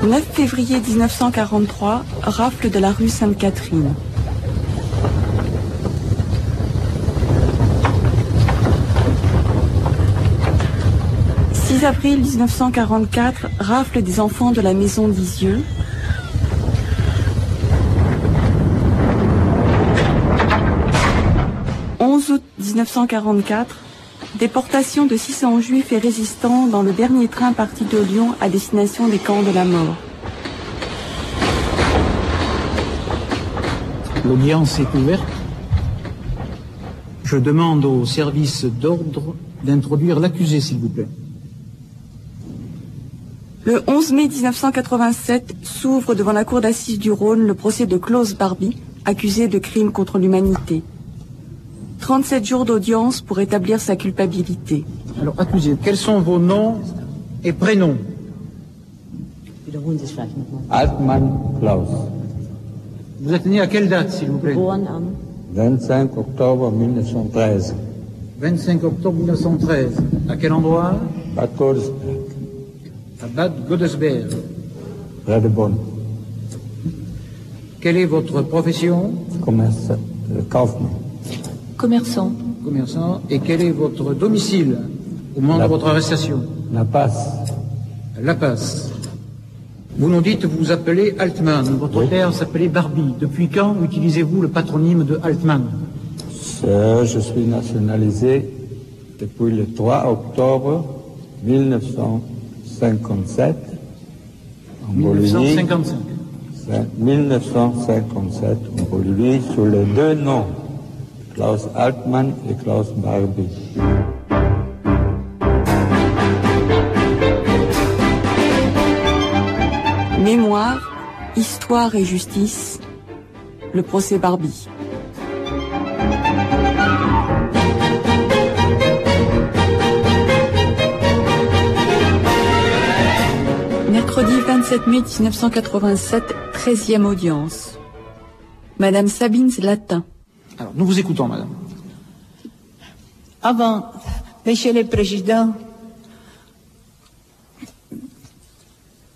9 février 1943, rafle de la rue Sainte-Catherine. « 6 avril 1944, rafle des enfants de la maison Lisieux. » 11 août 1944, déportation de 600 juifs et résistants dans le dernier train parti de Lyon à destination des camps de la mort. L'audience est ouverte. Je demande au service d'ordre d'introduire l'accusé, s'il vous plaît. Le 11 mai 1987 s'ouvre devant la cour d'assises du Rhône le procès de Klaus Barbie, accusé de crimes contre l'humanité. 37 jours d'audience pour établir sa culpabilité. Alors, accusé, quels sont vos noms et prénoms? Altmann Klaus. Vous êtes né à quelle date, s'il vous plaît? 25 octobre 1913. 25 octobre 1913. À quel endroit? Bad Godesberg. À Bad Godesberg. Près de Bonn. Quelle est votre profession? Commerce, Kaufmann. Commerçant. Commerçant. Et quel est votre domicile au moment de votre arrestation? La Passe. La Passe. Vous nous dites vous vous appelez Altmann. Votre père s'appelait Barbie. Depuis quand utilisez-vous le patronyme de Altmann? Je suis nationalisé depuis le 3 octobre 1957 en Bolivie. 1957 en Bolivie sous les deux noms, Klaus Altmann et Klaus Barbie. Mémoire, histoire et justice, le procès Barbie. Mercredi 27 mai 1987, 13e audience. Madame Sabine Zlatin. Alors, nous vous écoutons, madame. Avant, Monsieur le Président,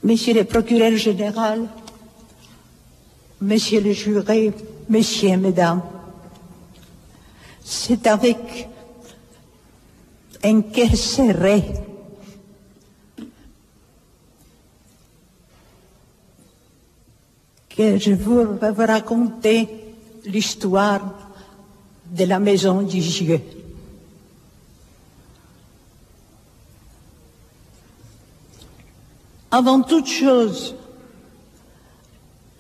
Monsieur le Procureur Général, Monsieur le Juré, Messieurs et Mesdames, c'est avec un cœur serré que je vais vous raconter l'histoire de la maison du Dieu. Avant toute chose,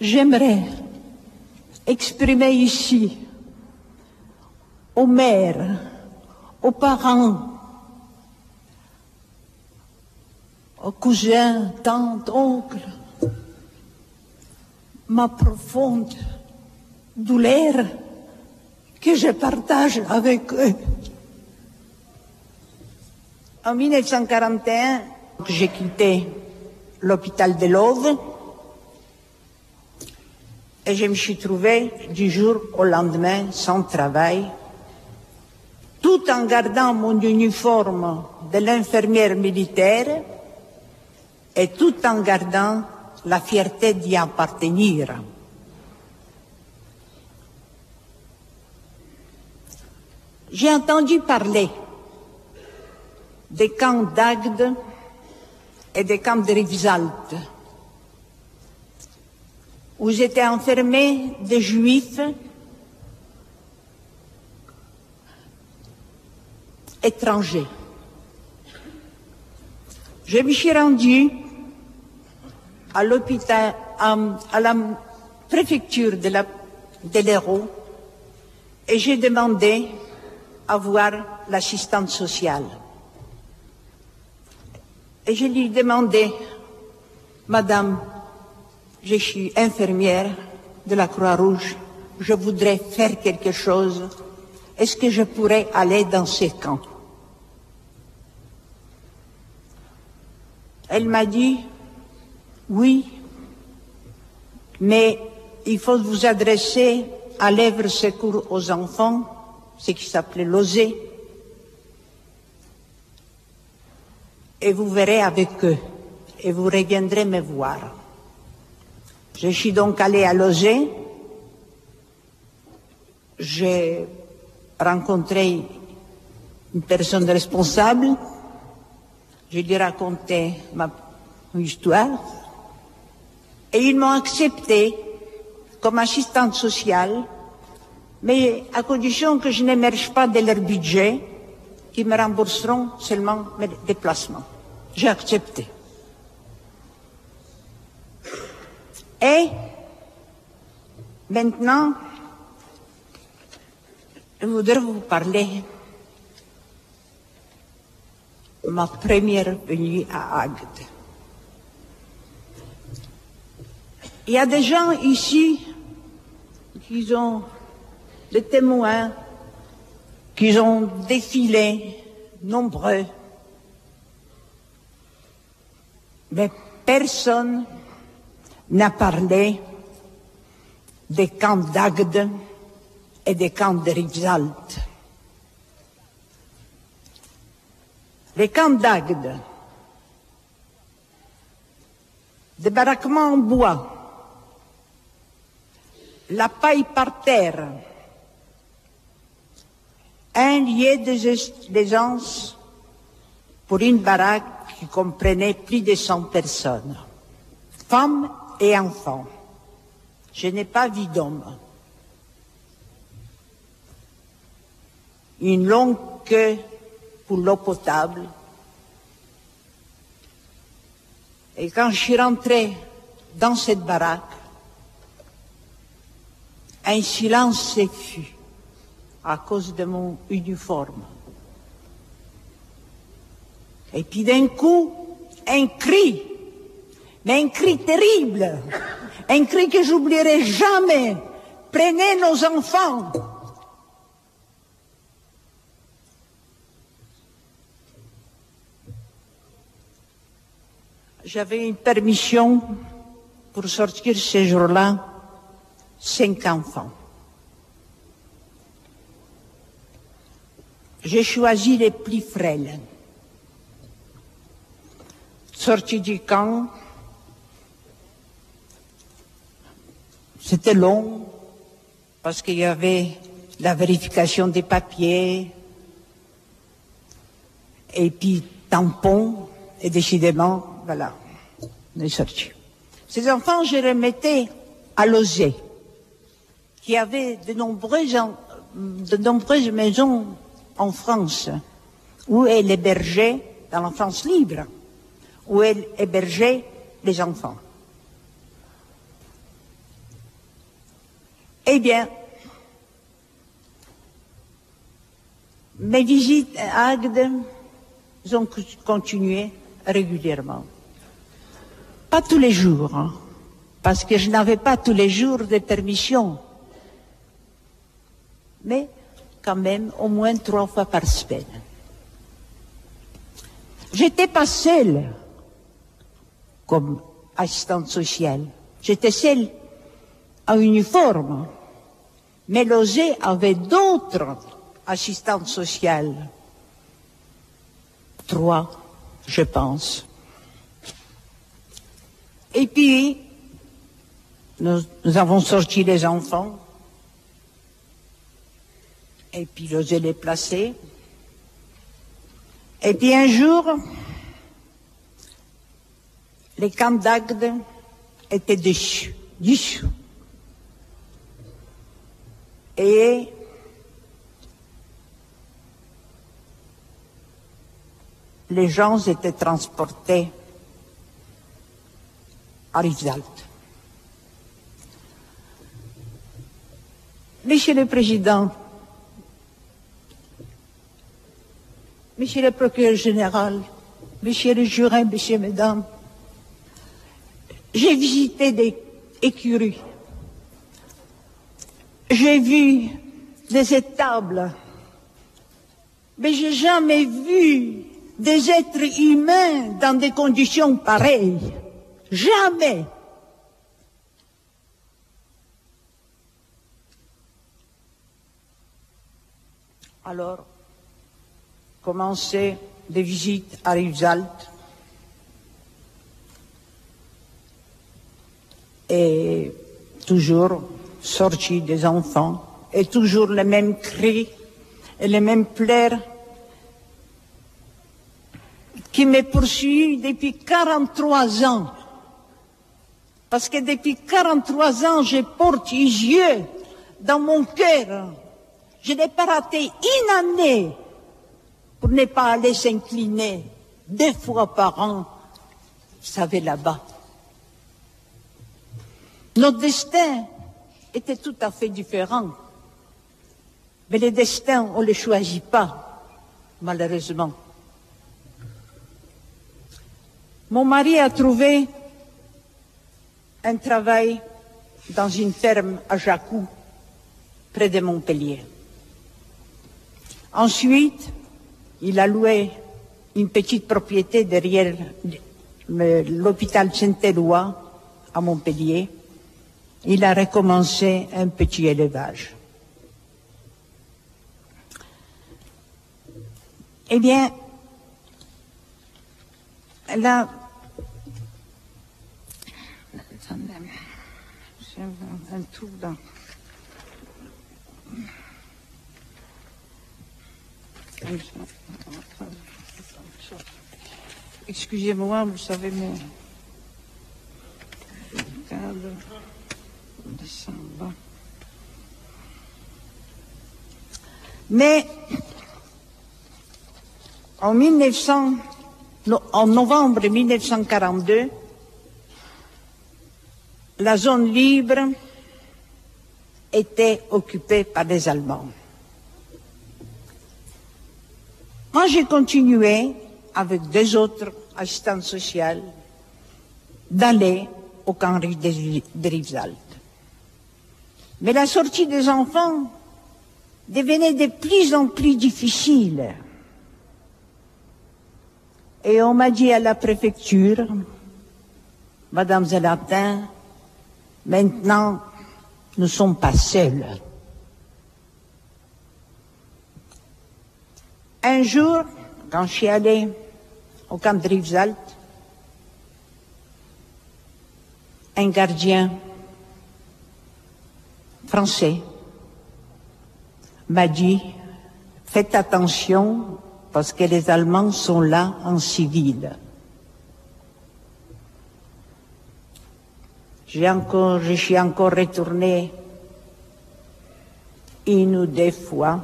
j'aimerais exprimer ici aux mères, aux parents, aux cousins, tantes, oncles, ma profonde douleur que je partage avec eux. En 1941, j'ai quitté l'hôpital de l'Auve et je me suis trouvée du jour au lendemain sans travail, tout en gardant mon uniforme de l'infirmière militaire et tout en gardant la fierté d'y appartenir. J'ai entendu parler des camps d'Agde et des camps de Rivesaltes, où étaient enfermés des Juifs étrangers. Je me suis rendue à l'hôpital, à la préfecture de l'Hérault, et j'ai demandé à voir l'assistante sociale. Et je lui ai demandé, Madame, je suis infirmière de la Croix-Rouge, je voudrais faire quelque chose, est-ce que je pourrais aller dans ces camps? Elle m'a dit, oui, mais il faut vous adresser à l'œuvre Secours aux enfants, ce qui s'appelait l'OSE, et vous verrez avec eux, et vous reviendrez me voir. Je suis donc allée à Lozé. J'ai rencontré une personne responsable. Je lui ai raconté ma histoire. Et ils m'ont accepté comme assistante sociale, mais à condition que je n'émerge pas de leur budget, qu'ils me rembourseront seulement mes déplacements. J'ai accepté. Et maintenant, je voudrais vous parler de ma première venue à Agde. Il y a des gens ici qui ont des témoins, qui ont défilé nombreux, mais personne n'a parlé des camps d'Agde et des camps de Rivesaltes. Les camps d'Agde, des baraquements en bois, la paille par terre, un lieu d'aisance pour une baraque qui comprenait plus de 100 personnes, femmes et enfants. Je n'ai pas vu d'hommes. Une longue queue pour l'eau potable. Et quand je suis rentrée dans cette baraque, un silence s'est fait à cause de mon uniforme. Et puis d'un coup, un cri, mais un cri terrible, un cri que j'oublierai jamais. Prenez nos enfants. J'avais une permission pour sortir ce jour-là, 5 enfants. J'ai choisi les plus frêles. Sorti du camp, c'était long parce qu'il y avait la vérification des papiers et puis tampon et décidément, voilà, on est sorti. Ces enfants, je les mettais à Lozé, qui avait de nombreuses maisons en France, où elle hébergeait, dans la France libre, où elle hébergeait les enfants. Eh bien, mes visites à Agde ont continué régulièrement. Pas tous les jours, hein, parce que je n'avais pas tous les jours de permission, mais quand même au moins 3 fois par semaine. J'étais pas seule comme assistante sociale. J'étais seule en uniforme. Mais Lozé avait d'autres assistantes sociales. 3, je pense. Et puis, nous avons sorti les enfants. Et puis, Lozé les plaçait. Et puis, un jour, les camps d'Agde étaient dissous. Et les gens étaient transportés à Rivesaltes. Monsieur le Président, Monsieur le Procureur général, Monsieur le Juré, Messieurs, Mesdames, j'ai visité des écuries. J'ai vu des étables, mais j'ai jamais vu des êtres humains dans des conditions pareilles. Jamais. Alors, commencer des visites à Rivesaltes. et toujours sorti des enfants, et toujours les mêmes cris et les mêmes pleurs qui me poursuivent depuis 43 ans. Parce que depuis 43 ans, je porte yeux dans mon cœur. Je n'ai pas raté une année pour ne pas aller s'incliner 2 fois par an, vous savez, là-bas. Notre destin était tout à fait différent. Mais les destins, on ne les choisit pas, malheureusement. Mon mari a trouvé un travail dans une ferme à Jacou, près de Montpellier. Ensuite, il a loué une petite propriété derrière l'hôpital Saint-Éloi à Montpellier. Il a recommencé un petit élevage. Eh bien, là, j'ai un trou dans... Excusez-moi, vous savez, mais... Mais en novembre 1942, la zone libre était occupée par les Allemands. Moi, j'ai continué, avec 2 autres assistantes sociales, d'aller au camp de Rivesaltes. Mais la sortie des enfants devenait de plus en plus difficile. Et on m'a dit à la préfecture, Madame Zelatin, maintenant, nous ne sommes pas seuls. Un jour, quand je suis allée au camp de Rivesaltes, un gardien français m'a dit « Faites attention parce que les Allemands sont là en civil. » Je suis encore retournée 1 ou 2 fois,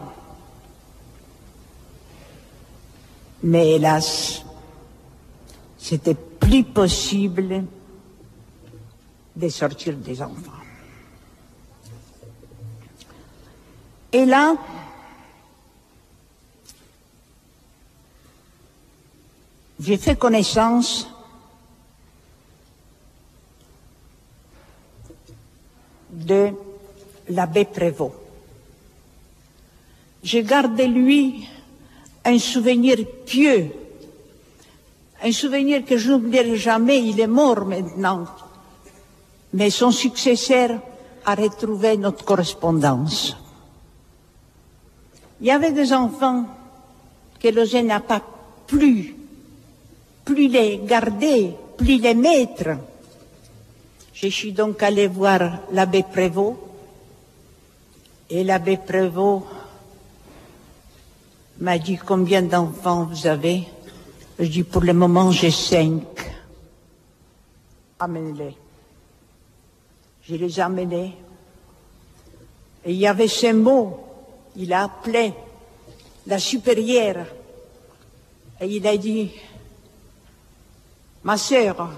mais hélas, c'était plus possible de sortir des enfants. Et là, j'ai fait connaissance de l'abbé Prévost. Je garde de lui un souvenir pieux, un souvenir que je n'oublierai jamais. Il est mort maintenant, mais son successeur a retrouvé notre correspondance. Il y avait des enfants que l'OSE n'a pas plus les garder, plus les mettre. Je suis donc allée voir l'abbé Prévost, et l'abbé Prévost m'a dit « Combien d'enfants vous avez ?» Je dis « Pour le moment, j'ai 5. » Amenez-les. Je les ai amenés. Et il y avait ce mot, il a appelé la supérieure, et il a dit « Ma sœur,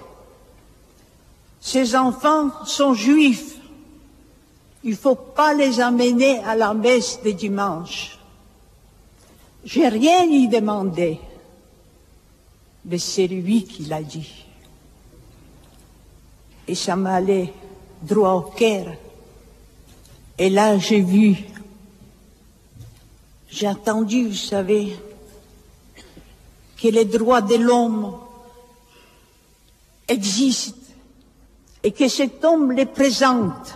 ces enfants sont juifs. Il ne faut pas les amener à la messe de dimanche. » J'ai rien y demandé, mais c'est lui qui l'a dit. Et ça m'allait droit au cœur. Et là, j'ai entendu, vous savez, que les droits de l'homme existent et que cet homme les présente.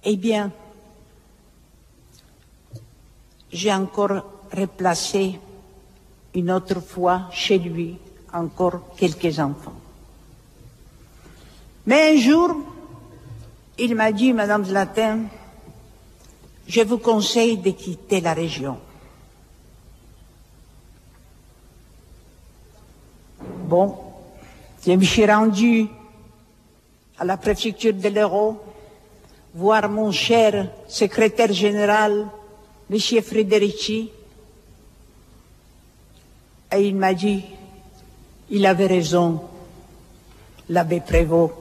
Eh bien, j'ai encore replacé 1 autre fois chez lui encore quelques enfants. Mais un jour, il m'a dit, Madame Zlatin, je vous conseille de quitter la région. Bon, je me suis rendu à la préfecture de l'Hérault, voir mon cher secrétaire général, M. Frédérici, et il m'a dit, il avait raison, l'abbé Prévost,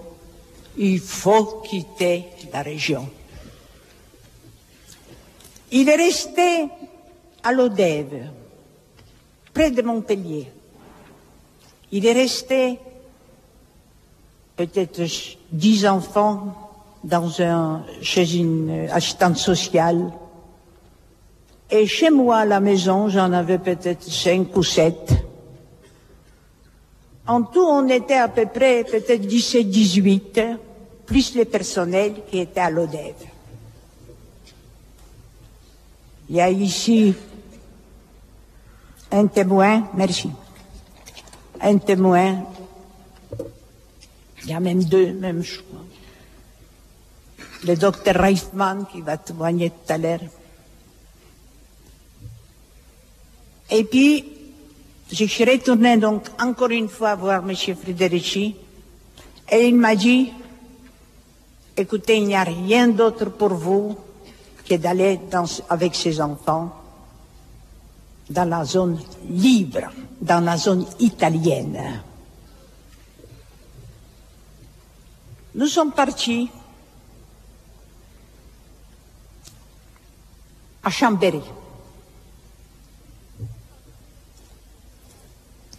il faut quitter la région. Il est resté à l'Odève, près de Montpellier. Il est resté peut-être 10 enfants chez une assistante sociale. Et chez moi, à la maison, j'en avais peut-être 5 ou 7. En tout, on était à peu près peut-être 17, 18, plus les personnels qui étaient à l'Odève. Il y a ici un témoin, merci, un témoin, il y a même 2, même je crois. Le docteur Reifman qui va témoigner tout à l'heure. Et puis, je suis retournée donc encore une fois voir M. Frédérici et il m'a dit, écoutez, il n'y a rien d'autre pour vous que d'aller avec ses enfants dans la zone libre, dans la zone italienne. Nous sommes partis à Chambéry.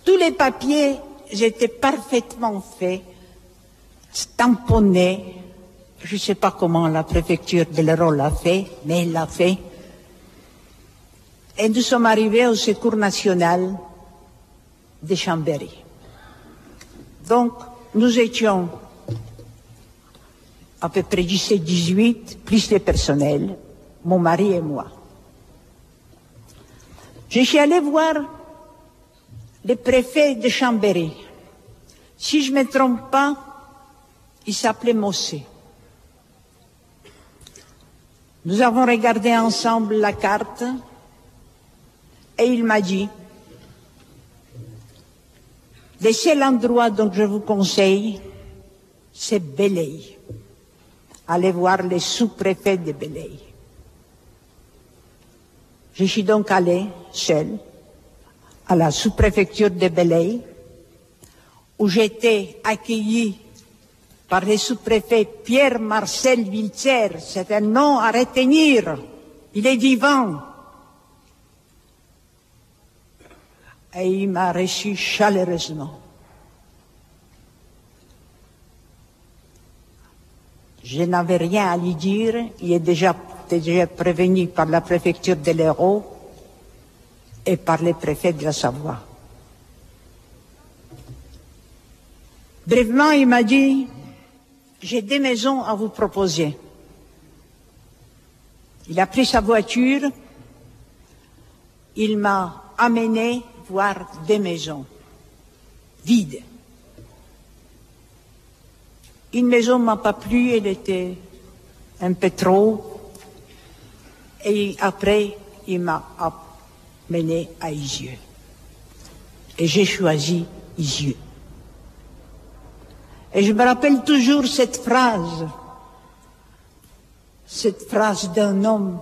Tous les papiers étaient parfaitement faits, stamponnés. Je ne sais pas comment la préfecture de l'Hérault l'a fait, mais elle l'a fait. Et nous sommes arrivés au Secours national de Chambéry. Donc, nous étions à peu près 17-18, plus les personnels, mon mari et moi. Je suis allé voir le préfet de Chambéry. Si je ne me trompe pas, il s'appelait Mossé. Nous avons regardé ensemble la carte et il m'a dit, le seul endroit dont je vous conseille, c'est Belley. Allez voir les sous-préfets de Belley. Je suis donc allé seul à la sous-préfecture de Belley, où j'étais accueilli par le sous-préfet Pierre-Marcel Wiltzer. C'est un nom à retenir. Il est vivant. Et il m'a reçu chaleureusement. Je n'avais rien à lui dire. Il est déjà prévenu par la préfecture de l'Hérault et par les préfets de la Savoie. Brièvement, il m'a dit, j'ai 2 maisons à vous proposer. Il a pris sa voiture, il m'a amené voir 2 maisons vides. Une maison ne m'a pas plu, elle était un peu trop. Et après, il m'a amené à Isieux. Et j'ai choisi Isieux. Et je me rappelle toujours cette phrase d'un homme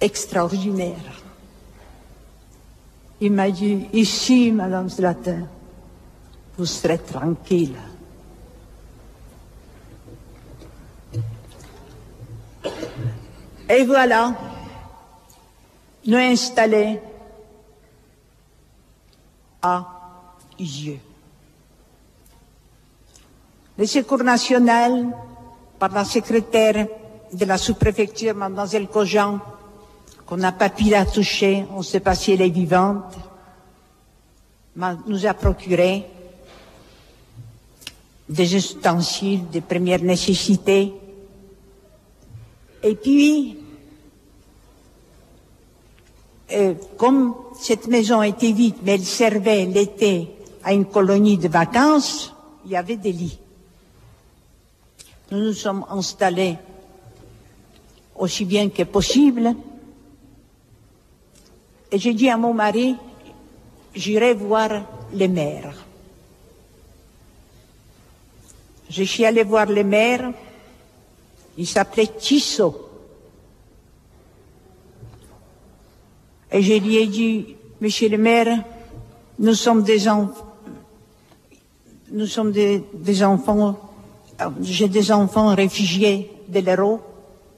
extraordinaire. Il m'a dit, ici, Madame Zlatin, vous serez tranquille. Et voilà, nous installés à Isieux. Le Secours national, par la secrétaire de la sous-préfecture, Mademoiselle Cogent, qu'on n'a pas pu la toucher, on ne sait pas si elle est vivante, nous a procuré des ustensiles de première nécessité. Et puis, comme cette maison était vide, mais elle servait l'été à une colonie de vacances, il y avait des lits. nous nous sommes installés aussi bien que possible. Et j'ai dit à mon mari, j'irai voir les mères. Je suis allée voir les mères, il s'appelait Tissot. Et je lui ai dit, monsieur le maire, nous sommes des enfants, j'ai des enfants réfugiés de l'Hérault.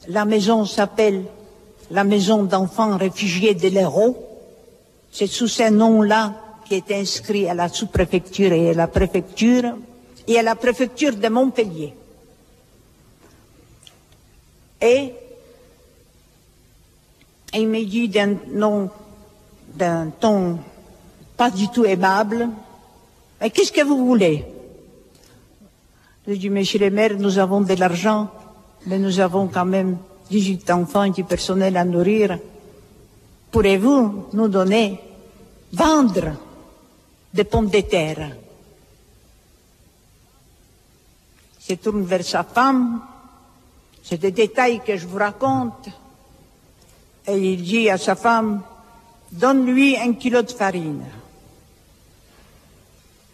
La maison s'appelle la maison d'enfants réfugiés de l'Hérault. C'est sous ce nom-là qui est inscrit à la sous-préfecture et à la préfecture et à la préfecture de Montpellier. Et il m'a dit d'un ton pas du tout aimable, mais qu'est-ce que vous voulez? J'ai dit, monsieur le maire, nous avons de l'argent, mais nous avons quand même 18 enfants et du personnel à nourrir. Pourrez-vous nous vendre des pommes de terre? Il se tourne vers sa femme, c'est des détails que je vous raconte, et il dit à sa femme, donne-lui 1 kilo de farine.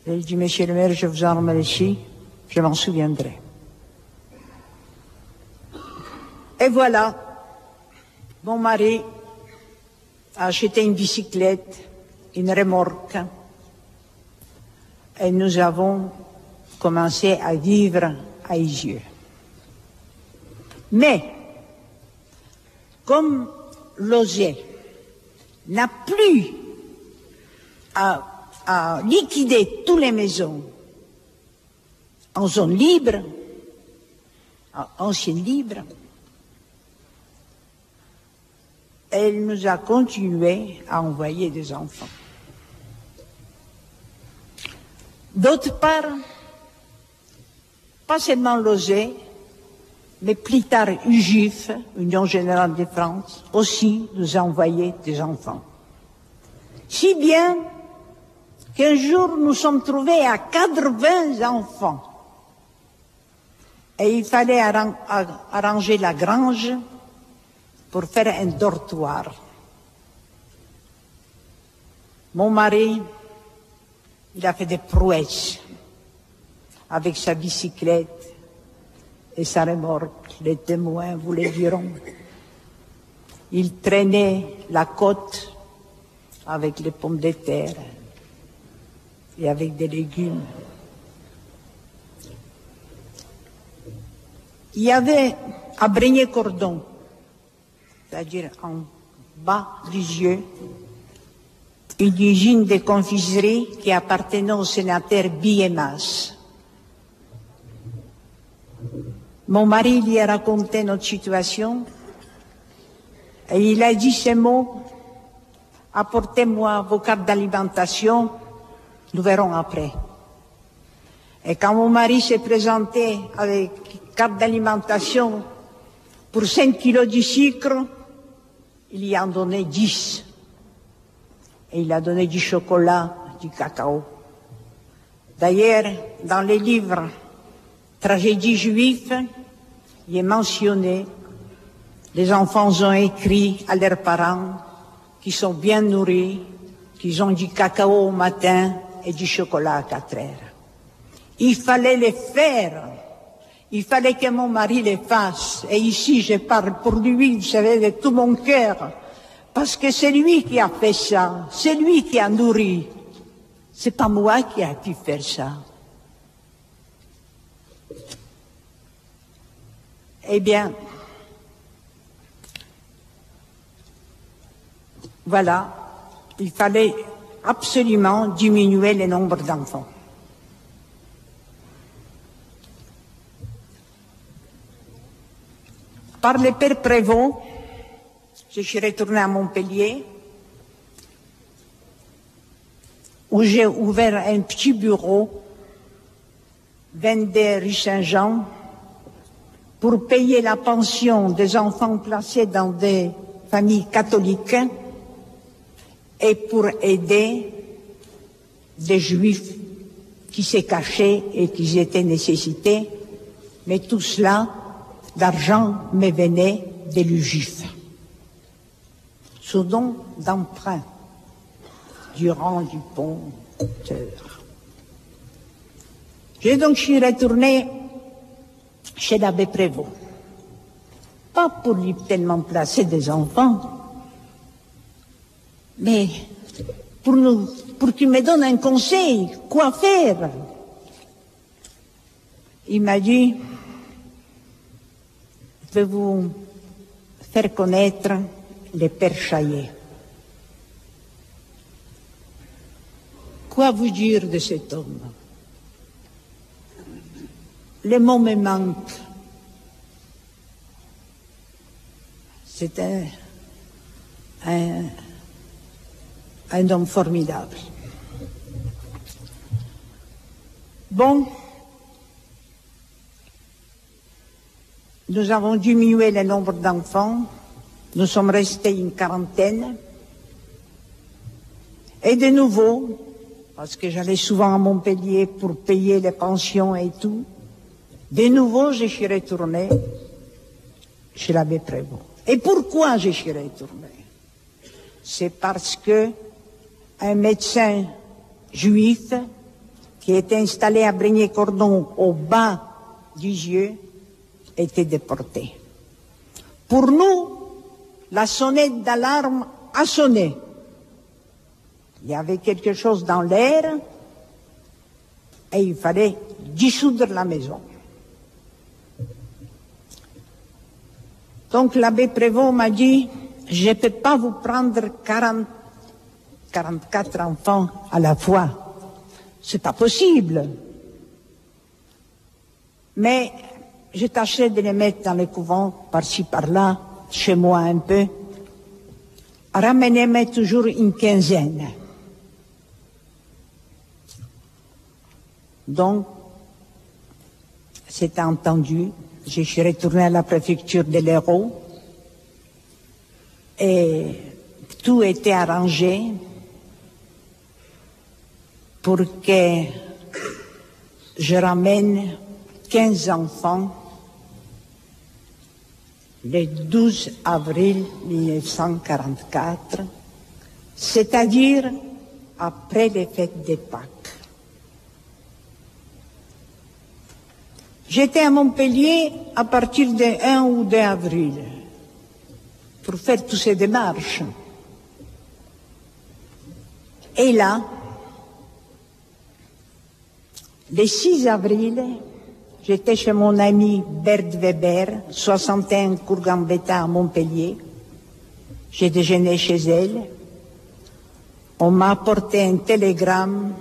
Et il dit, monsieur le maire, je vous en remercie, je m'en souviendrai. Et voilà, mon mari a acheté une bicyclette, une remorque, et nous avons commencé à vivre à Isieux. Mais, comme Lozé n'a plus à liquider toutes les maisons en zone libre, en ancienne libre, elle nous a continué à envoyer des enfants. D'autre part, pas seulement Lozé, mais plus tard UGIF, Union Générale de France, aussi nous a envoyé des enfants. Si bien qu'un jour nous sommes trouvés à 80 enfants. Et il fallait arranger la grange pour faire un dortoir. Mon mari, il a fait des prouesses avec sa bicyclette et sa remorque, les témoins vous le diront. Il traînait la côte avec les pommes de terre et avec des légumes. Il y avait à Brigné-Cordon, c'est-à-dire en bas du yeux, une usine de confiserie qui appartenait au sénateur Biemas. Mon mari lui a raconté notre situation et il a dit ces mots, apportez-moi vos cartes d'alimentation, nous verrons après. Et quand mon mari s'est présenté avec carte d'alimentation pour 5 kilos de sucre, il y en donnait 10. Et il a donné du chocolat, du cacao. D'ailleurs, dans les livres Tragédie juive, il est mentionné, les enfants ont écrit à leurs parents qu'ils sont bien nourris, qu'ils ont du cacao au matin et du chocolat à 4 heures. Il fallait les faire. Il fallait que mon mari les fasse. Et ici, je parle pour lui, vous savez, de tout mon cœur. Parce que c'est lui qui a fait ça. C'est lui qui a nourri. C'est pas moi qui a pu faire ça. Eh bien, voilà, il fallait absolument diminuer le nombre d'enfants. Par le père Prévost, je suis retournée à Montpellier, où j'ai ouvert un petit bureau, 22 rue Saint-Jean, pour payer la pension des enfants placés dans des familles catholiques et pour aider des juifs qui s'est caché et qui étaient nécessités Mais tout cela, l'argent me venait de l'UGIF. Sous don d'emprunt, Durand Dupont-Teur. Je suis retournée chez l'abbé Prévost. Pas pour lui tellement placer des enfants, mais pour qu'il me donne un conseil, quoi faire. Il m'a dit, je vais vous faire connaître les pères Chaillet. Quoi vous dire de cet homme? Les mots me manquent. C'est un homme formidable. Bon, nous avons diminué le nombre d'enfants. Nous sommes restés une quarantaine. Et de nouveau, parce que j'allais souvent à Montpellier pour payer les pensions et tout, de nouveau, je suis retournée chez l'abbé Prévost. Et pourquoi je suis retournée? C'est parce que un médecin juif qui était installé à Brignais-Cordon au bas du Gieux était déporté. Pour nous, la sonnette d'alarme a sonné. Il y avait quelque chose dans l'air et il fallait dissoudre la maison. Donc l'abbé Prévost m'a dit, je ne peux pas vous prendre 44 enfants à la fois. C'est pas possible. Mais je tâchais de les mettre dans les couvents, par-ci, par-là, chez moi un peu. Ramenez-moi toujours une quinzaine. Donc, c'était entendu. Je suis retournée à la préfecture de l'Hérault et tout était arrangé pour que je ramène 15 enfants le 12 avril 1944, c'est-à-dire après les fêtes de Pâques. J'étais à Montpellier à partir du 1 ou 2 avril pour faire toutes ces démarches. Et là, le 6 avril, j'étais chez mon ami Bert Weber, 61 cours Gambetta à Montpellier. J'ai déjeuné chez elle. On m'a apporté un télégramme,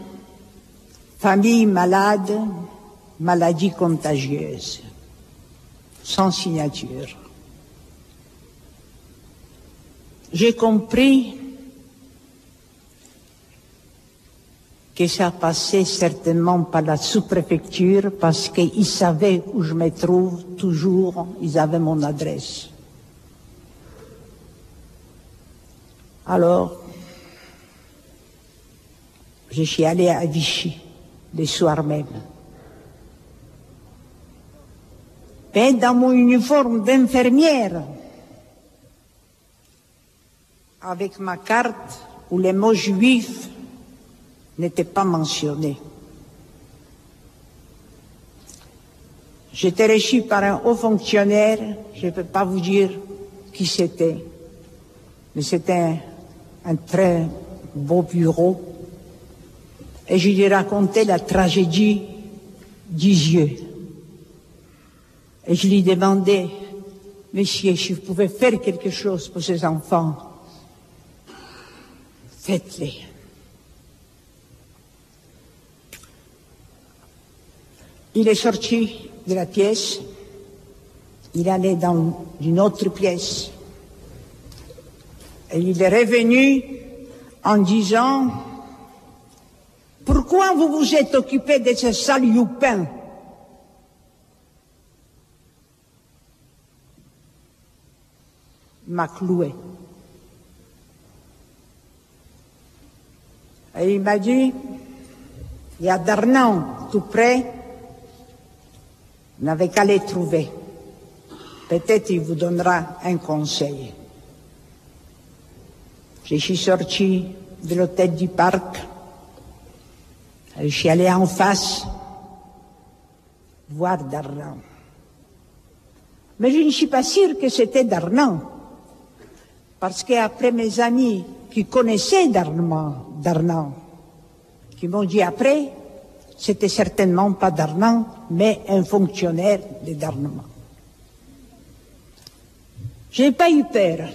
famille malade, maladie contagieuse, sans signature. J'ai compris que ça passait certainement par la sous-préfecture parce qu'ils savaient où je me trouve toujours, ils avaient mon adresse. Alors, je suis allée à Vichy le soir même. Mais dans mon uniforme d'infirmière, avec ma carte où les mots juifs n'étaient pas mentionnés. J'étais reçu par un haut fonctionnaire, je ne peux pas vous dire qui c'était, mais c'était un très beau bureau, et je lui racontais la tragédie d'Isieux. Et je lui demandais, monsieur, si vous pouvez faire quelque chose pour ces enfants, faites-le. Il est sorti de la pièce, il allait dans une autre pièce, et il est revenu en disant, pourquoi vous vous êtes occupé de ce sale youpin? M'a cloué. Et il m'a dit, il y a Darnan tout près, Vous n'avez qu'à les trouver. Peut-être il vous donnera un conseil. Je suis sorti de l'hôtel du Parc. Je suis allé en face voir Darlan. Mais je ne suis pas sûre que c'était Darlan. Parce qu'après mes amis qui connaissaient Darlan, qui m'ont dit après, c'était certainement pas Darlan, mais un fonctionnaire de Darlan. Je n'ai pas eu peur.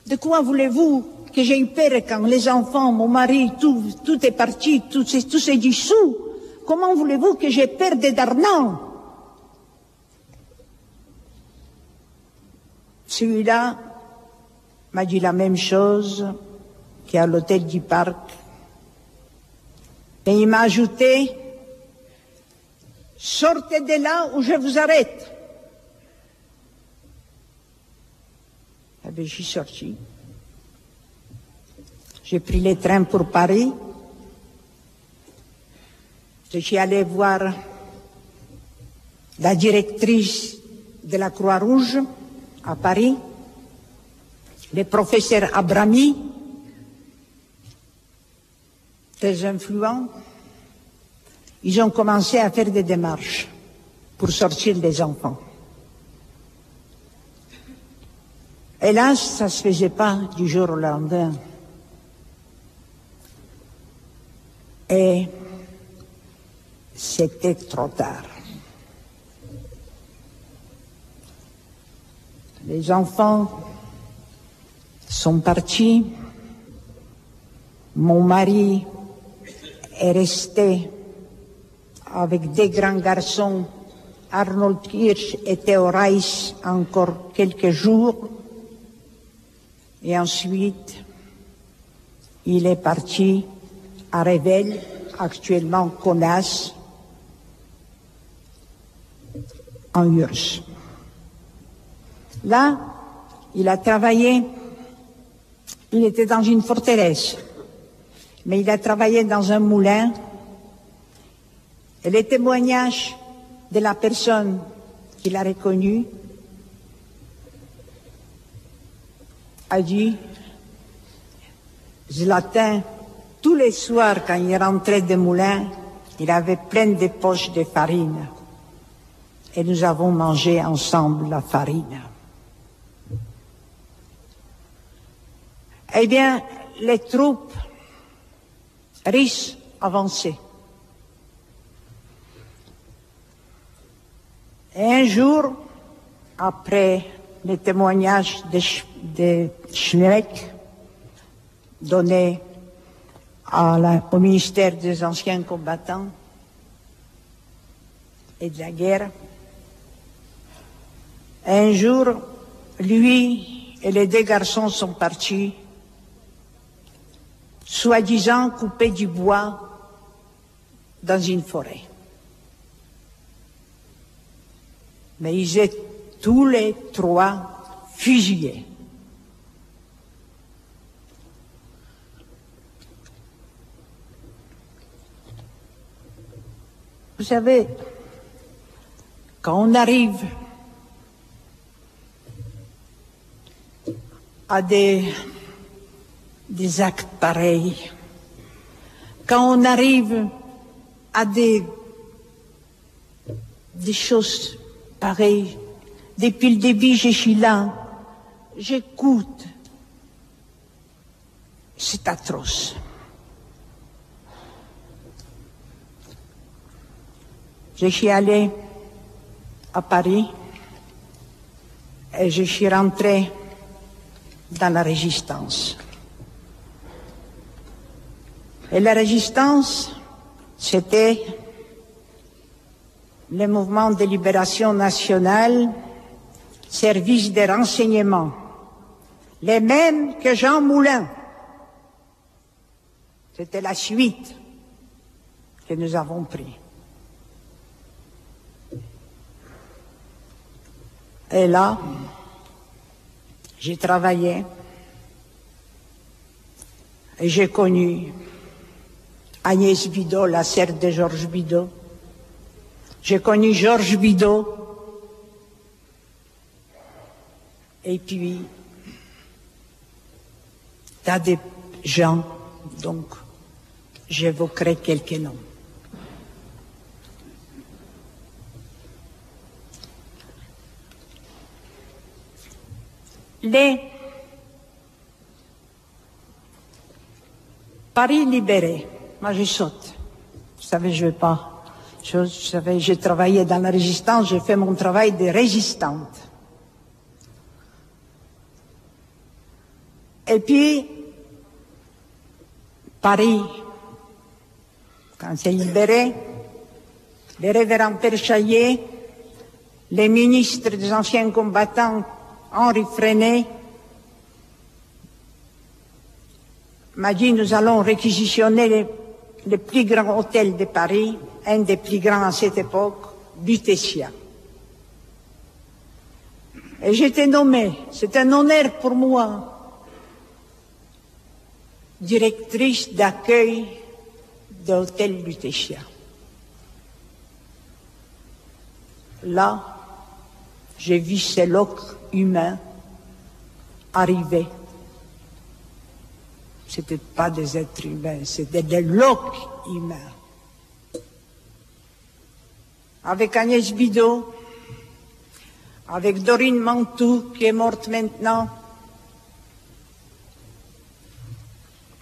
De quoi voulez-vous que j'ai eu peur quand les enfants, mon mari, tout est parti, tout s'est dissous? Comment voulez-vous que j'ai peur de Darlan? Celui-là m'a dit la même chose qu'à l'hôtel du Parc. Et il m'a ajouté, sortez de là ou je vous arrête. Eh bien, je suis sorti. J'ai pris le train pour Paris. Je suis allé voir la directrice de la Croix-Rouge à Paris, le professeur Abrami, très influents. Ils ont commencé à faire des démarches pour sortir les enfants. Hélas, ça ne se faisait pas du jour au lendemain. Et c'était trop tard. Les enfants sont partis. Mon mari est resté avec des grands garçons, Arnold Kirsch et Theo Reis, encore quelques jours. Et ensuite, il est parti à Revel, actuellement Kaunas, en URSS. Là, il a travaillé, il était dans une forteresse, mais il a travaillé dans un moulin. Et les témoignages de la personne qu'il a reconnue a dit, Zlatin, tous les soirs quand il rentrait du moulin, il avait plein de poches de farine. Et nous avons mangé ensemble la farine. Eh bien, les troupes russes avançaient. Et un jour, après les témoignages de Schneck donnés au ministère des anciens combattants et de la guerre, un jour, lui et les deux garçons sont partis, soi-disant couper du bois dans une forêt. Mais ils étaient tous les trois fusillés. Vous savez, quand on arrive à des actes pareils, quand on arrive à des choses pareilles, depuis le début je suis là, j'écoute, c'est atroce. Je suis allé à Paris et je suis rentré dans la résistance. Et la résistance, c'était le mouvement de libération nationale, service de renseignement, les mêmes que Jean Moulin. C'était la suite que nous avons prise. Et là, j'ai travaillé et j'ai connu Agnès Bidot, la sœur de Georges Bidot, J'ai connu Georges Bidault. Et puis, tas de gens, donc j'évoquerai quelques noms. Les Paris libéré, moi je saute. Vous savez, je vais pas. Vous savez, j'ai travaillé dans la résistance, j'ai fait mon travail de résistante. Et puis, Paris, quand c'est libéré, les révérends Père Chaillet, les ministres des anciens combattants, Henri Freinet, m'a dit, nous allons réquisitionner le plus grand hôtel de Paris, un des plus grands à cette époque, Lutetia. Et j'étais nommée, c'est un honneur pour moi, directrice d'accueil de l'hôtel Lutetia. Là, j'ai vu ces loques humains arriver. C'était pas des êtres humains, c'était des loques humains. Avec Agnès Bidault, avec Dorine Mantoux, qui est morte maintenant,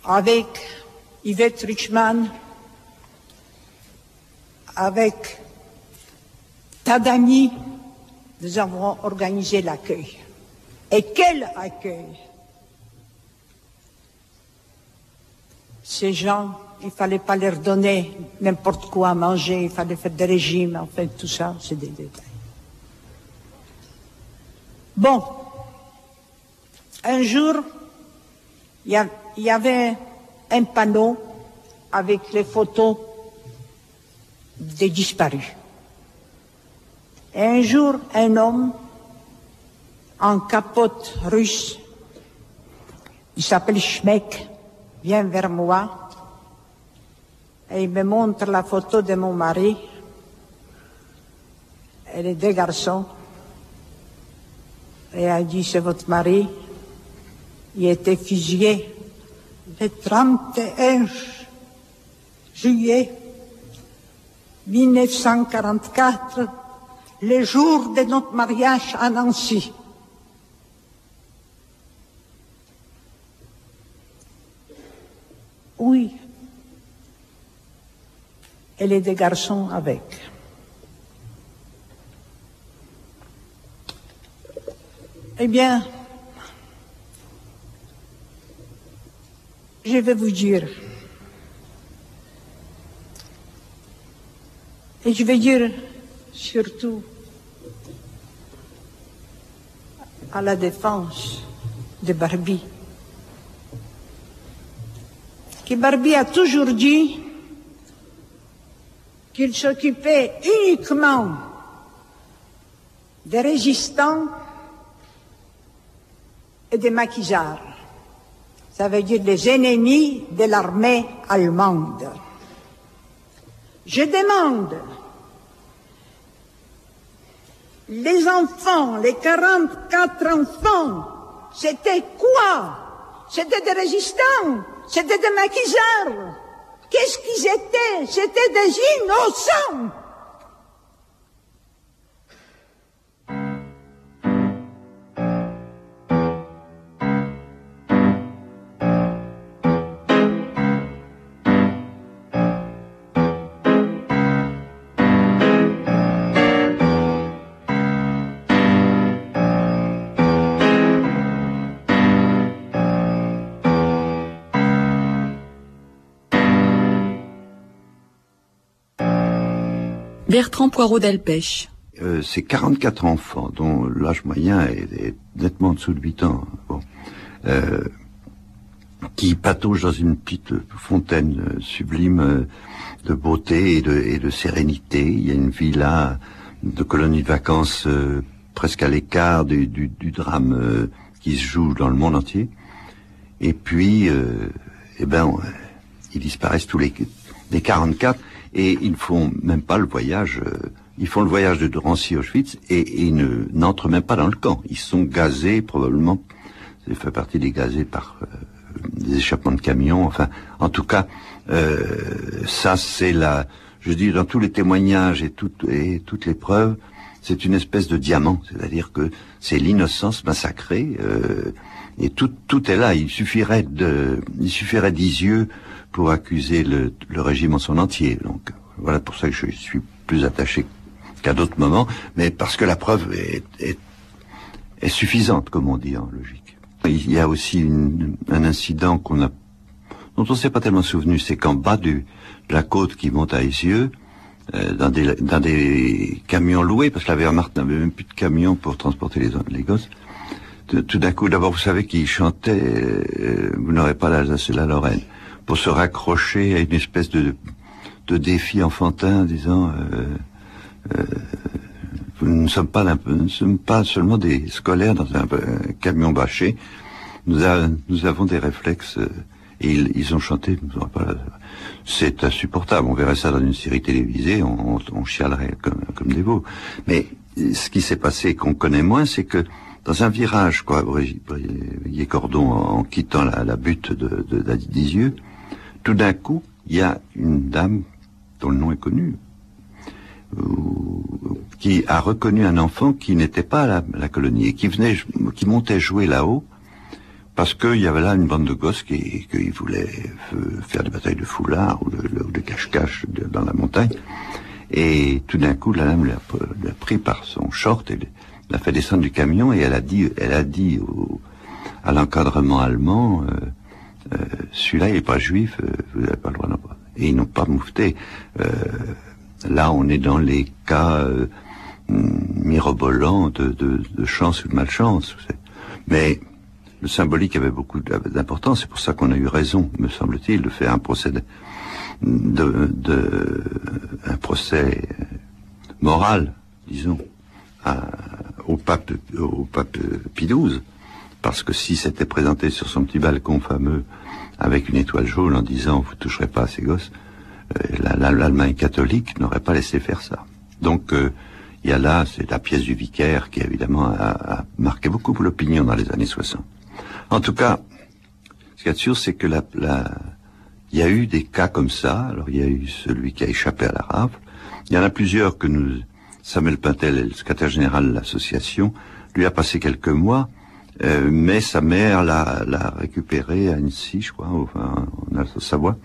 avec Yvette Richman, avec Tadani, nous avons organisé l'accueil. Et quel accueil! Ces gens, il ne fallait pas leur donner n'importe quoi à manger, il fallait faire des régimes, enfin tout ça, c'est des détails. Bon, un jour, il y avait un panneau avec les photos des disparus. Et un jour, un homme en capote russe, il s'appelle Schmeck, vient vers moi et il me montre la photo de mon mari et les deux garçons. Et elle dit, c'est votre mari, il était fusillé le 31 juillet 1944, le jour de notre mariage à Nancy. Oui. Et les deux garçons avec. Eh bien, je vais vous dire, et je vais dire surtout à la défense de Barbie, que Barbie a toujours dit qu'il s'occupait uniquement des résistants et des maquisards. Ça veut dire des ennemis de l'armée allemande. Je demande, les enfants, les 44 enfants, c'était quoi? C'était des résistants, c'était des maquisards. Qu'est-ce qu'ils étaient? C'était des innocents. Bertrand Poirot-Delpech. C'est 44 enfants, dont l'âge moyen est nettement en dessous de 8 ans, bon, qui pataugent dans une petite fontaine sublime de beauté et de sérénité. Il y a une villa de colonie de vacances presque à l'écart du drame qui se joue dans le monde entier. Et puis, ils disparaissent tous les 44. Et ils ne font même pas le voyage ils font le voyage de Drancy-Auschwitz et ils n'entrent même pas dans le camp. Ils sont gazés, probablement, ça fait partie des gazés par des échappements de camions, enfin, en tout cas, ça c'est je dis dans tous les témoignages et toutes les preuves, c'est une espèce de diamant, c'est-à-dire que c'est l'innocence massacrée, et tout est là. Il suffirait 10 yeux pour accuser le régime en son entier. Donc voilà pour ça que je suis plus attaché qu'à d'autres moments, mais parce que la preuve est suffisante, comme on dit en logique. Il y a aussi un incident dont on ne s'est pas tellement souvenu, c'est qu'en bas de la côte qui monte à Isieux, dans des camions loués, parce que la Wehrmacht n'avait même plus de camions pour transporter les gosses, tout d'un coup, d'abord vous savez qu'ils chantaient vous n'aurez pas l'Alsace et la Lorraine, pour se raccrocher à une espèce de défi enfantin, disant nous ne sommes pas seulement des scolaires dans un camion bâché, nous avons des réflexes, et ils ont chanté, c'est insupportable, on verrait ça dans une série télévisée, on chialerait comme des veaux. Mais ce qui s'est passé, qu'on connaît moins, c'est que dans un virage, Briey-Cordon, en quittant la butte d'Isieux, tout d'un coup, il y a une dame dont le nom est connu, qui a reconnu un enfant qui n'était pas à la colonie et qui montait jouer là-haut parce qu'il y avait là une bande de gosses qui voulaient faire des batailles de foulard ou de cache-cache dans la montagne. Et tout d'un coup, la dame l'a pris par son short et l'a fait descendre du camion, et elle a dit à l'encadrement allemand, celui-là il n'est pas juif, vous n'avez pas le droit d'en voir. Et ils n'ont pas moufté. Là, on est dans les cas mirobolants de chance ou de malchance. Mais le symbolique avait beaucoup d'importance. C'est pour ça qu'on a eu raison, me semble-t-il, de faire un procès un procès moral, disons, au pape Pie XII. Parce que si c'était présenté sur son petit balcon fameux avec une étoile jaune en disant vous toucherez pas à ces gosses, l'Allemagne catholique n'aurait pas laissé faire ça. Donc il y a là, c'est la pièce du vicaire qui évidemment a marqué beaucoup pour l'opinion dans les années 60. En tout cas, ce qu'il y a de sûr, c'est que il y a eu des cas comme ça. Alors il y a eu celui qui a échappé à la rafle. Il y en a plusieurs que Samuel Pintel, le secrétaire général de l'association, lui a passé quelques mois, mais sa mère l'a récupéré à Annecy, je crois, enfin, en Alsace-Savoie.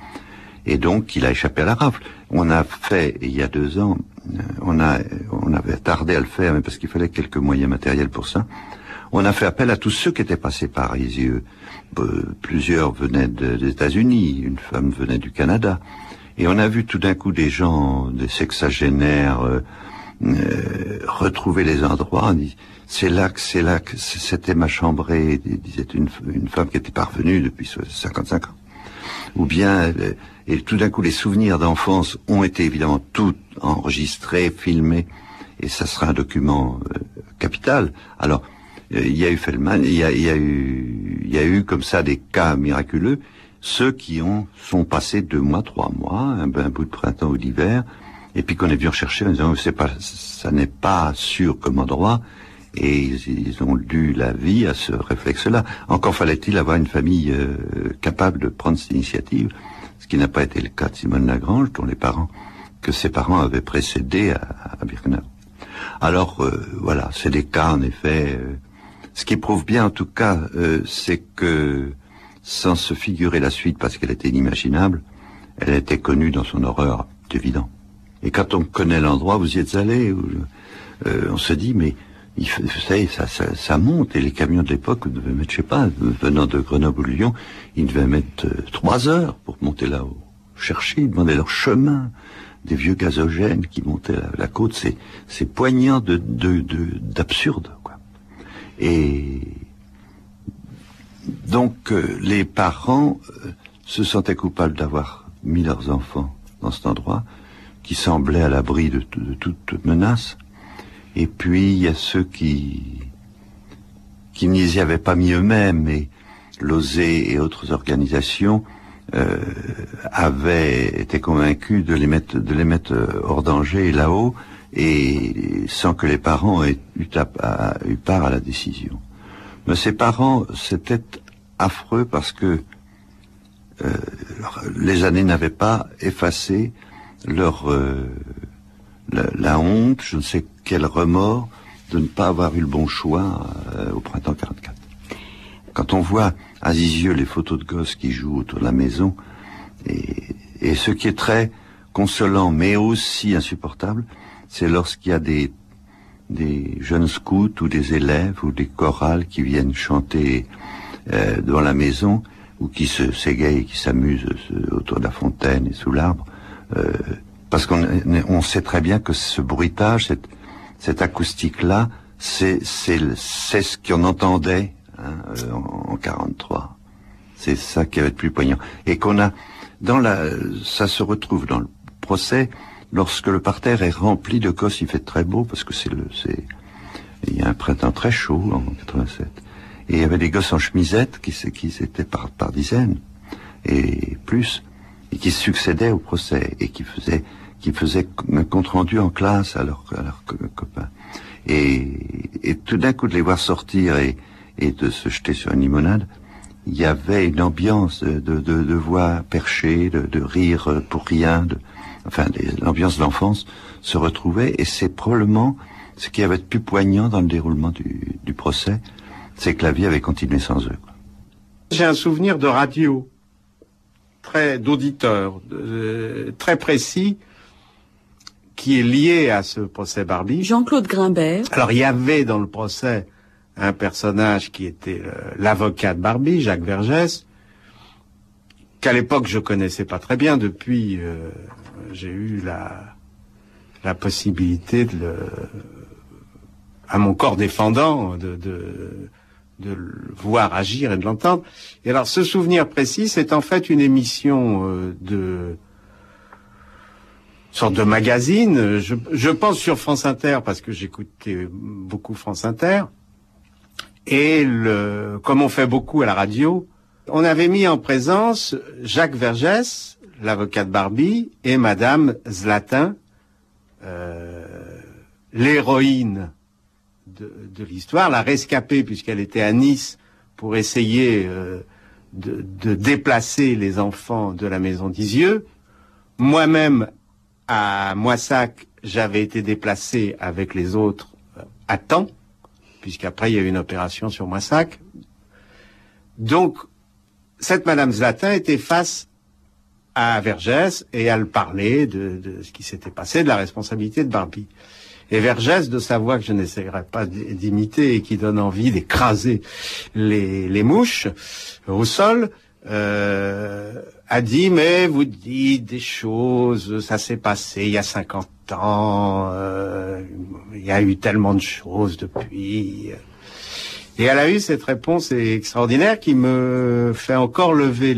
Et donc, il a échappé à la rafle. On a fait, il y a 2 ans, on avait tardé à le faire, mais parce qu'il fallait quelques moyens matériels pour ça. On a fait appel à tous ceux qui étaient passés par Isieux. Plusieurs venaient des États-Unis, une femme venait du Canada. Et on a vu tout d'un coup des gens, des sexagénaires, retrouver les endroits. C'est là que c'était ma chambrée, disait une femme qui était parvenue depuis 55 ans. Ou bien, et tout d'un coup, les souvenirs d'enfance ont été évidemment tout enregistrés, filmés, et ça sera un document capital. Alors, il y a eu Feldman, il y a eu comme ça des cas miraculeux, ceux qui sont passés 2 mois, 3 mois, un bout de printemps ou d'hiver, et puis qu'on est venu rechercher en disant ça n'est pas sûr comme endroit, et ils ont dû la vie à ce réflexe-là. Encore fallait-il avoir une famille capable de prendre cette initiative, ce qui n'a pas été le cas de Simone Lagrange, que ses parents avaient précédé à Birkenau. Alors voilà, c'est des cas en effet. Ce qui prouve bien en tout cas, c'est que sans se figurer la suite parce qu'elle était inimaginable, elle était connue dans son horreur, c'est évident. Et quand on connaît l'endroit, vous y êtes allé, on se dit mais vous savez, ça monte, et les camions de l'époque devaient mettre, je sais pas, venant de Grenoble ou Lyon, ils devaient mettre 3 heures pour monter là-haut. Chercher, ils demandaient leur chemin, des vieux gazogènes qui montaient la côte, c'est poignant d'absurde, quoi. Et donc les parents se sentaient coupables d'avoir mis leurs enfants dans cet endroit qui semblait à l'abri de toute menace. Et puis il y a ceux qui n'y avaient pas mis eux-mêmes, mais l'OSE et autres organisations avaient été convaincus de les mettre hors danger là-haut, et sans que les parents aient eu part à la décision. Mais ces parents, c'était affreux parce que les années n'avaient pas effacé leur la honte, je ne sais quel remords de ne pas avoir eu le bon choix au printemps 44. Quand on voit à Zizieux les photos de gosses qui jouent autour de la maison, et ce qui est très consolant mais aussi insupportable, c'est lorsqu'il y a des jeunes scouts ou des élèves ou des chorales qui viennent chanter devant la maison ou qui s'égayent, qui s'amusent autour de la fontaine et sous l'arbre, parce qu'on sait très bien que ce bruitage, cette acoustique-là, c'est ce qu'on entendait en 43. C'est ça qui avait de plus poignant. Et qu'on a ça se retrouve dans le procès lorsque le parterre est rempli de gosses. Il fait très beau parce que il y a un printemps très chaud en 87. Et il y avait des gosses en chemisette qui étaient par dizaines et plus, et qui succédaient au procès et qui faisaient un compte rendu en classe à leurs copains. Et tout d'un coup de les voir sortir et de se jeter sur une limonade, il y avait une ambiance de voix perchée, de rire pour rien, l'ambiance d'enfance se retrouvait, et c'est probablement ce qui avait de plus poignant dans le déroulement du procès, c'est que la vie avait continué sans eux. J'ai un souvenir de radio, d'auditeur, très précis, qui est lié à ce procès Barbie. Jean-Claude Grimbert. Alors il y avait dans le procès un personnage qui était l'avocat de Barbie, Jacques Vergès, qu'à l'époque je connaissais pas très bien. Depuis, j'ai eu la possibilité à mon corps défendant de le voir agir et de l'entendre. Et alors ce souvenir précis, c'est en fait une émission sorte de magazine, je pense sur France Inter, parce que j'écoutais beaucoup France Inter, et comme on fait beaucoup à la radio, on avait mis en présence Jacques Vergès, l'avocat de Barbie, et Madame Zlatin, l'héroïne de l'histoire, la rescapée, puisqu'elle était à Nice pour essayer de déplacer les enfants de la maison d'Izieux. Moi-même, à Moissac, j'avais été déplacé avec les autres à temps, puisqu'après il y a eu une opération sur Moissac. Donc, cette Madame Zlatin était face à Vergès et elle parlait de ce qui s'était passé, de la responsabilité de Barbie. Et Vergès, de sa voix que je n'essayerai pas d'imiter et qui donne envie d'écraser les mouches au sol, a dit, mais vous dites des choses, ça s'est passé il y a 50 ans, il y a eu tellement de choses depuis. Et elle a eu cette réponse extraordinaire qui me fait encore lever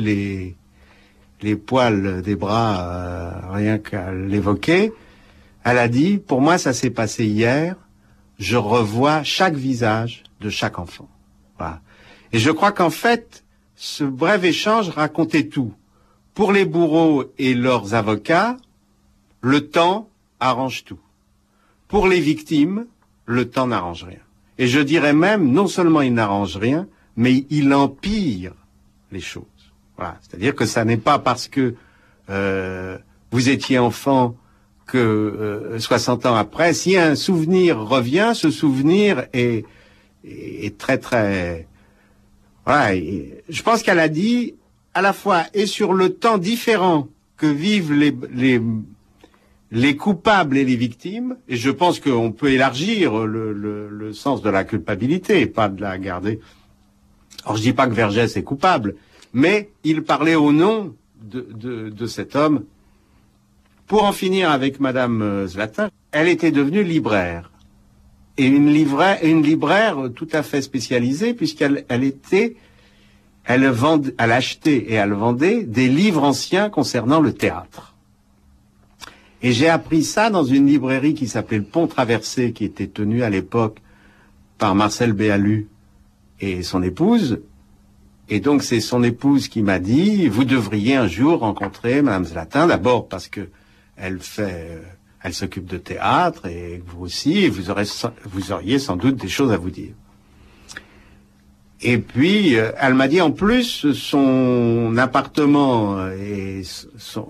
les poils des bras, rien qu'à l'évoquer. Elle a dit, pour moi ça s'est passé hier, je revois chaque visage de chaque enfant. Voilà. Et je crois qu'en fait, ce bref échange racontait tout. Pour les bourreaux et leurs avocats, le temps arrange tout. Pour les victimes, le temps n'arrange rien. Et je dirais même, non seulement il n'arrange rien, mais il empire les choses. Voilà. C'est-à-dire que ça n'est pas parce que vous étiez enfant que 60 ans après, si un souvenir revient, ce souvenir est très très... Voilà. Et je pense qu'elle a dit, à la fois, et sur le temps différent que vivent les coupables et les victimes, et je pense qu'on peut élargir le sens de la culpabilité, et pas de la garder. Alors je dis pas que Vergès est coupable, mais il parlait au nom de cet homme. Pour en finir avec Madame Zlatin, elle était devenue libraire. Et une libraire tout à fait spécialisée, puisqu'elle achetait et elle vendait des livres anciens concernant le théâtre. Et j'ai appris ça dans une librairie qui s'appelait le Pont Traversé, qui était tenue à l'époque par Marcel Béalu et son épouse. Et donc c'est son épouse qui m'a dit, vous devriez un jour rencontrer Madame Zlatin, d'abord parce que elle fait Elle s'occupe de théâtre, et vous aussi, et vous auriez sans doute des choses à vous dire. Et puis, elle m'a dit en plus, son appartement et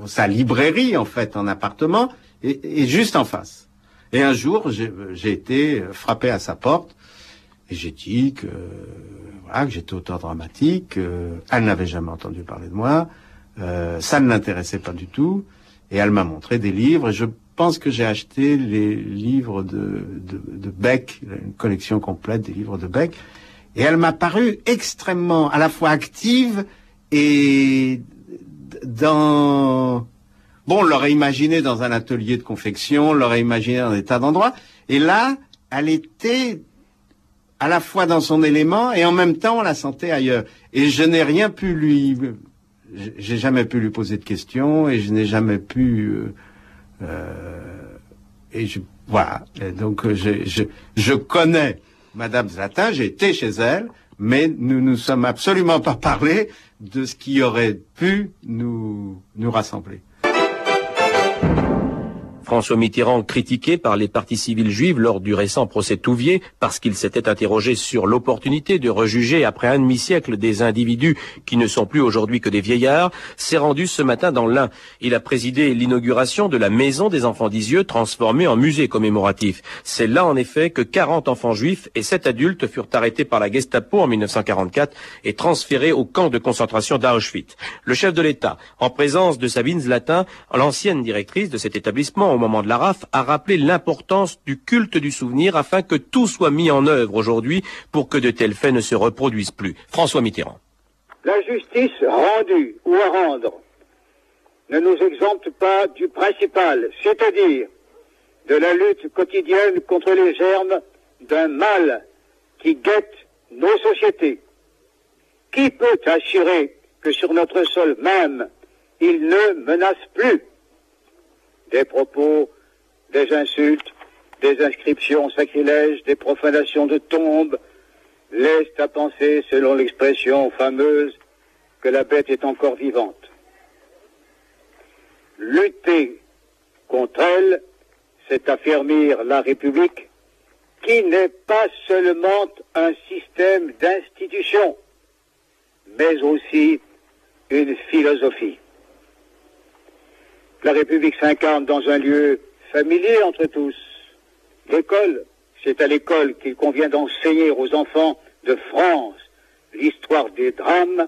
sa librairie, en fait, en appartement, est juste en face. Et un jour, j'ai été frappé à sa porte, et j'ai dit que j'étais auteur dramatique, elle n'avait jamais entendu parler de moi, ça ne l'intéressait pas du tout, et elle m'a montré des livres, et je pense que j'ai acheté les livres de Beck, une collection complète des livres de Beck, et elle m'a paru extrêmement, à la fois active et on l'aurait imaginé dans un atelier de confection, on l'aurait imaginé dans des tas d'endroits, et là, elle était à la fois dans son élément, et en même temps, on la sentait ailleurs. Et je n'ai rien pu j'ai jamais pu lui poser de questions, et je n'ai jamais pu, voilà. Et donc, je connais Madame Zlatin, j'ai été chez elle, mais nous ne sommes absolument pas parlé de ce qui aurait pu nous rassembler. François Mitterrand, critiqué par les partis civils juifs lors du récent procès Touvier, parce qu'il s'était interrogé sur l'opportunité de rejuger après un demi-siècle des individus qui ne sont plus aujourd'hui que des vieillards, s'est rendu ce matin dans l'Ain. Il a présidé l'inauguration de la Maison des Enfants d'Isieux, transformée en musée commémoratif. C'est là, en effet, que 40 enfants juifs et 7 adultes furent arrêtés par la Gestapo en 1944 et transférés au camp de concentration d'Auschwitz. Le chef de l'État, en présence de Sabine Zlatin, l'ancienne directrice de cet établissement, au moment de la RAF, a rappelé l'importance du culte du souvenir afin que tout soit mis en œuvre aujourd'hui pour que de tels faits ne se reproduisent plus. François Mitterrand. La justice rendue ou à rendre ne nous exempte pas du principal, c'est-à-dire de la lutte quotidienne contre les germes d'un mal qui guette nos sociétés. Qui peut assurer que sur notre sol même, il ne menace plus? Des propos, des insultes, des inscriptions sacrilèges, des profanations de tombes, laissent à penser, selon l'expression fameuse, que la bête est encore vivante. Lutter contre elle, c'est affermir la République, qui n'est pas seulement un système d'institutions, mais aussi une philosophie. La République s'incarne dans un lieu familier entre tous. L'école, c'est à l'école qu'il convient d'enseigner aux enfants de France l'histoire des drames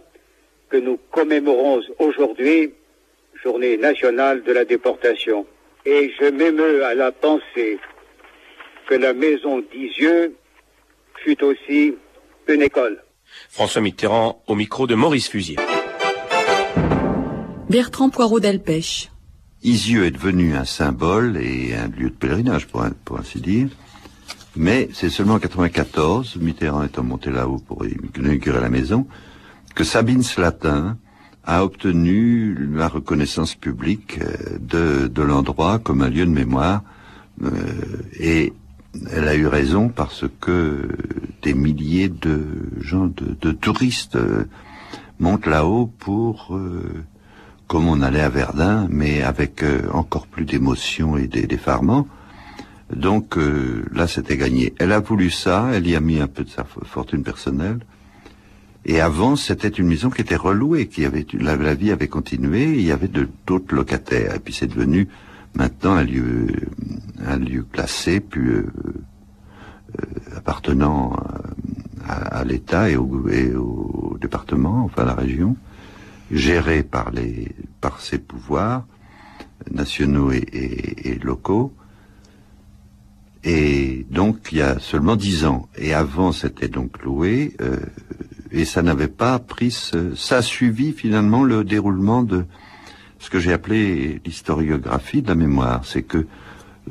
que nous commémorons aujourd'hui, journée nationale de la déportation. Et je m'émeus à la pensée que la maison d'Isieux fut aussi une école. François Mitterrand au micro de Maurice Fusier. Bertrand Poirot Delpech. Isieux est devenu un symbole et un lieu de pèlerinage, pour ainsi dire. Mais c'est seulement en 1994, Mitterrand étant monté là-haut pour inaugurer la maison, que Sabine Zlatin a obtenu la reconnaissance publique de l'endroit comme un lieu de mémoire. Et elle a eu raison parce que des milliers de gens, de touristes montent là-haut pour... comme on allait à Verdun, mais avec encore plus d'émotion et d'effarement. Donc là, c'était gagné. Elle a voulu ça, elle y a mis un peu de sa fortune personnelle. Et avant, c'était une maison qui était relouée, la vie avait continué, il y avait d'autres locataires. Et puis c'est devenu maintenant un lieu classé, puis appartenant à l'État et au département, enfin à la région, géré par ses pouvoirs nationaux et locaux. Et donc il y a seulement 10 ans. Et avant c'était donc loué, et ça n'avait pas pris ça a suivi finalement le déroulement de ce que j'ai appelé l'historiographie de la mémoire. C'est que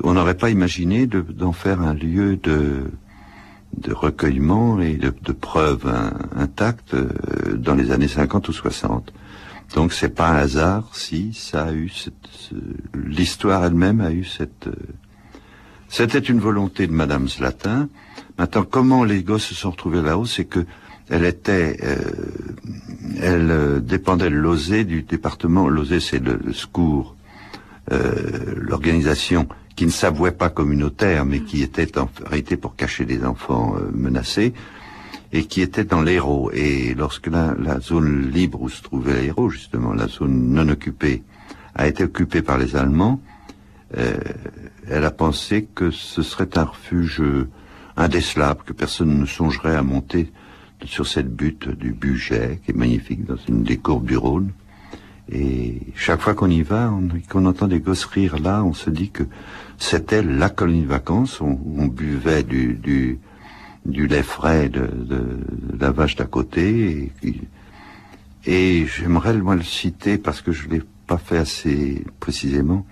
on n'aurait pas imaginé d'en faire un lieu de recueillement et de preuves intactes dans les années 50 ou 60. Donc c'est pas un hasard si ça a eu l'histoire elle-même a eu c'était une volonté de Madame Zlatin. Maintenant, comment les gosses se sont retrouvés là-haut, c'est que elle dépendait de l'Ozé, du département. L'Ozé, c'est le SCOUR, l'organisation qui ne s'avouait pas communautaire, mais qui était en réalité pour cacher des enfants menacés, et qui était dans l'Hérault. Et lorsque la zone libre où se trouvait l'Hérault, justement, la zone non occupée, a été occupée par les Allemands, elle a pensé que ce serait un refuge indécelable, que personne ne songerait à monter sur cette butte du Bugey, qui est magnifique, dans une des courbes du Rhône. Et chaque fois qu'on y va, qu'on entend des gosses rire là, on se dit que c'était la colonie de vacances. On buvait du lait frais de la vache d'à côté. Et j'aimerais moi le citer parce que je l'ai pas fait assez précisément.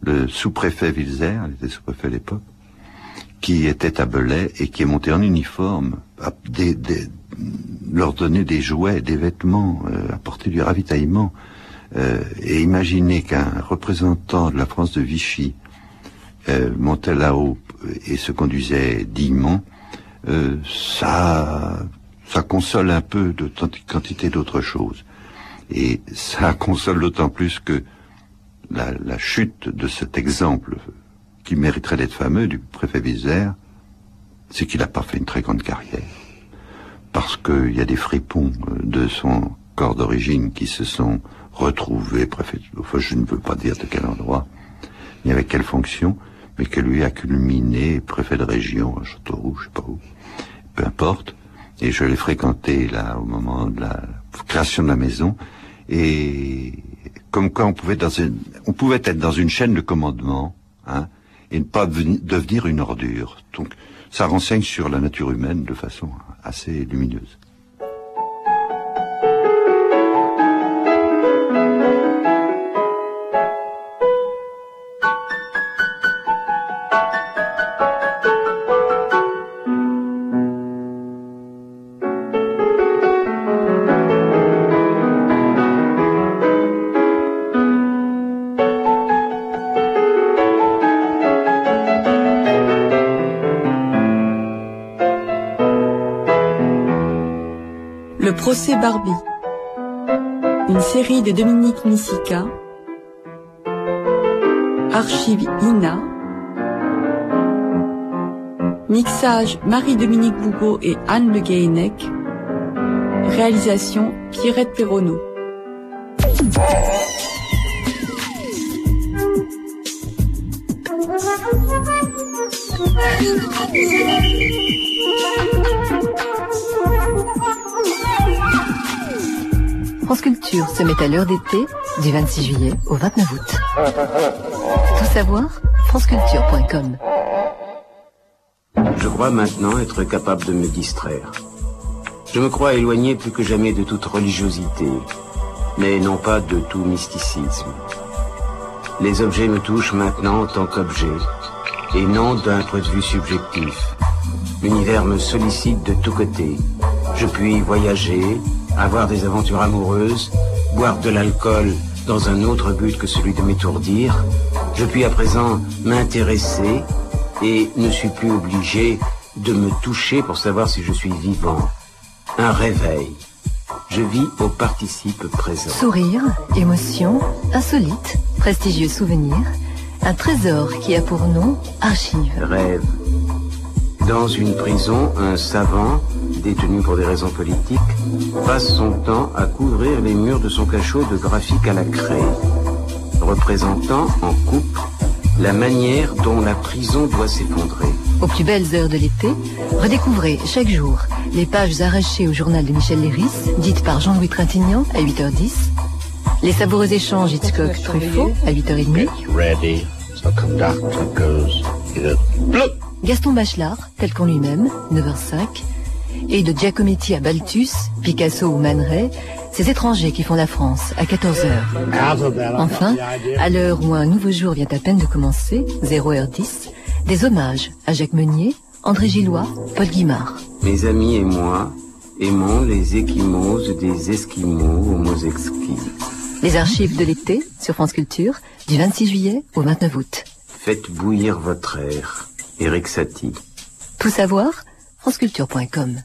Le sous-préfet Wilzer, il était sous-préfet à l'époque, qui était à Belay et qui est monté en uniforme, leur donner des jouets, des vêtements, apporter du ravitaillement. Et imaginer qu'un représentant de la France de Vichy montait là-haut et se conduisait dignement, ça console un peu de quantité d'autres choses. Et ça console d'autant plus que la chute de cet exemple qui mériterait d'être fameux du préfet Wilzer, c'est qu'il n'a pas fait une très grande carrière. Parce qu'il y a des fripons de son corps d'origine qui se sont retrouvés préfet, enfin je ne veux pas dire de quel endroit, ni avec quelle fonction, mais que lui a culminé préfet de région à Châteauroux, je sais pas où, peu importe. Et je l'ai fréquenté là au moment de la création de la maison, et comme quoi on pouvait être dans une chaîne de commandement, hein, et ne pas devenir une ordure. Donc ça renseigne sur la nature humaine de façon assez lumineuse. Le procès Barbie. Une série de Dominique Missika. Archives INA. Mixage Marie-Dominique Bougot et Anne Le Guéhenec. Réalisation Pierrette Perronneau. France Culture se met à l'heure d'été du 26 juillet au 29 août. Tout savoir, franceculture.com. Je crois maintenant être capable de me distraire. Je me crois éloigné plus que jamais de toute religiosité, mais non pas de tout mysticisme. Les objets me touchent maintenant en tant qu'objets, et non d'un point de vue subjectif. L'univers me sollicite de tous côtés. Je puis voyager, avoir des aventures amoureuses, boire de l'alcool dans un autre but que celui de m'étourdir. Je puis à présent m'intéresser et ne suis plus obligé de me toucher pour savoir si je suis vivant. Un réveil. Je vis au participe présent. Sourire, émotion, insolite, prestigieux souvenir, un trésor qui a pour nom archive. Rêve. Dans une prison, un savant, détenu pour des raisons politiques, passe son temps à couvrir les murs de son cachot de graphiques à la craie, représentant en coupe la manière dont la prison doit s'effondrer. Aux plus belles heures de l'été, redécouvrez chaque jour les pages arrachées au journal de Michel Léris, dites par Jean-Louis Trintignant à 8h10, les savoureux échanges Hitchcock-Truffaut à 8h30, Gaston Bachelard, tel qu'en lui-même, 9h05, et de Giacometti à Balthus, Picasso ou Man Ray, ces étrangers qui font la France, à 14h. Enfin, à l'heure où un nouveau jour vient à peine de commencer, 0h10, des hommages à Jacques Meunier, André Gillois, Paul Guimard. Mes amis et moi aimons les échymoses des Esquimaux aux mots exquis. Les archives de l'été, sur France Culture, du 26 juillet au 29 août. Faites bouillir votre air. Éric Satie. Tout savoir, franceculture.com.